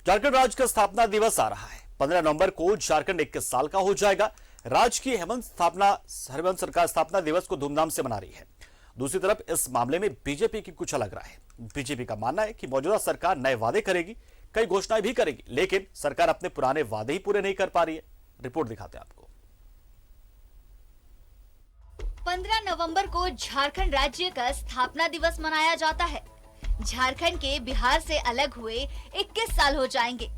झारखंड राज्य का स्थापना दिवस आ रहा है। 15 नवंबर को झारखंड 21 साल का हो जाएगा। राज्य की हेमंत सरकार स्थापना दिवस को धूमधाम से मना रही है। दूसरी तरफ इस मामले में बीजेपी की कुछ अलग राय है। बीजेपी का मानना है कि मौजूदा सरकार नए वादे करेगी, कई घोषणाएं भी करेगी, लेकिन सरकार अपने पुराने वादे ही पूरे नहीं कर पा रही है। रिपोर्ट दिखाते हैं आपको। 15 नवंबर को झारखंड राज्य का स्थापना दिवस मनाया जाता है। झारखंड के बिहार से अलग हुए 21 साल हो जाएंगे।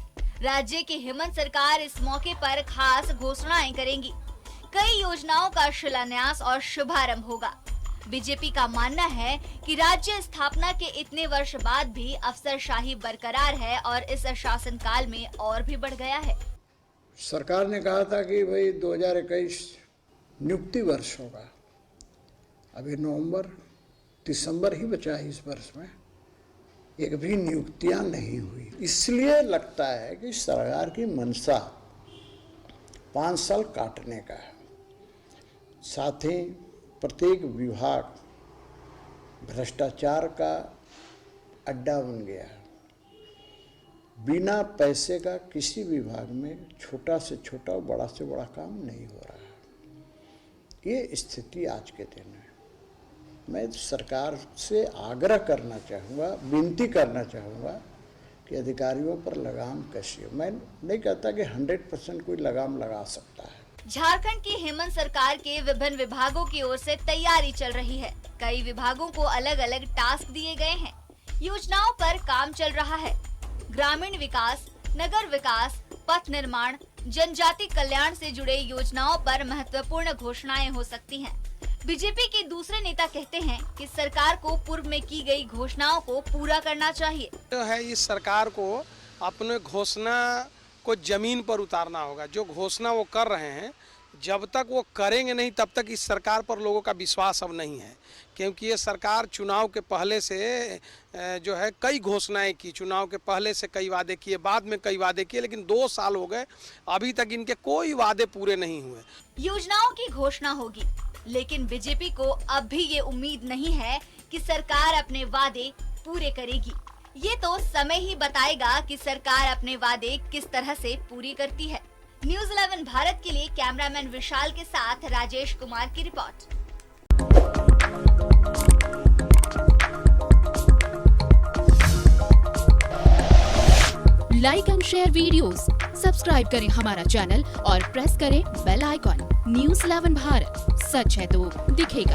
राज्य की हेमंत सरकार इस मौके पर खास घोषणाएं करेंगी। कई योजनाओं का शिलान्यास और शुभारंभ होगा। बीजेपी का मानना है कि राज्य स्थापना के इतने वर्ष बाद भी अफसरशाही बरकरार है और इस शासनकाल में और भी बढ़ गया है। सरकार ने कहा था कि भाई 2021 नियुक्ति वर्ष होगा। अभी नवंबर दिसंबर ही बचा है। इस वर्ष में एक भी नियुक्तियां नहीं हुई। इसलिए लगता है कि सरकार की मंशा 5 साल काटने का है। साथ ही प्रत्येक विभाग भ्रष्टाचार का अड्डा बन गया है। बिना पैसे का किसी विभाग में छोटा से छोटा और बड़ा से बड़ा काम नहीं हो रहा है। ये स्थिति आज के दिन है। मैं सरकार से आग्रह करना चाहूँगा, विनती करना चाहूँगा कि अधिकारियों पर लगाम कसिए। मैं नहीं कहता कि 100% कोई लगाम लगा सकता है। झारखंड की हेमंत सरकार के विभिन्न विभागों की ओर से तैयारी चल रही है। कई विभागों को अलग अलग टास्क दिए गए हैं। योजनाओं पर काम चल रहा है। ग्रामीण विकास, नगर विकास, पथ निर्माण, जनजाति कल्याण से जुड़े योजनाओं पर महत्वपूर्ण घोषणाएं हो सकती हैं। बीजेपी के दूसरे नेता कहते हैं कि सरकार को पूर्व में की गई घोषणाओं को पूरा करना चाहिए। तो है इस सरकार को अपने घोषणा को जमीन पर उतारना होगा। जो घोषणा वो कर रहे हैं, जब तक वो करेंगे नहीं तब तक इस सरकार पर लोगों का विश्वास अब नहीं है। क्योंकि ये सरकार चुनाव के पहले से जो है कई घोषणाएं की, चुनाव के पहले से कई वादे किए, बाद में कई वादे किए, लेकिन 2 साल हो गए, अभी तक इनके कोई वादे पूरे नहीं हुए। योजनाओं की घोषणा होगी, लेकिन बीजेपी को अब भी ये उम्मीद नहीं है कि सरकार अपने वादे पूरे करेगी। ये तो समय ही बताएगा कि सरकार अपने वादे किस तरह से पूरी करती है। न्यूज़ 11 भारत के लिए कैमरामैन विशाल के साथ राजेश कुमार की report. Like and share videos, subscribe करें हमारा चैनल और प्रेस करें बेल आइकॉन। न्यूज़ 11 भारत, सच है तो दिखेगा।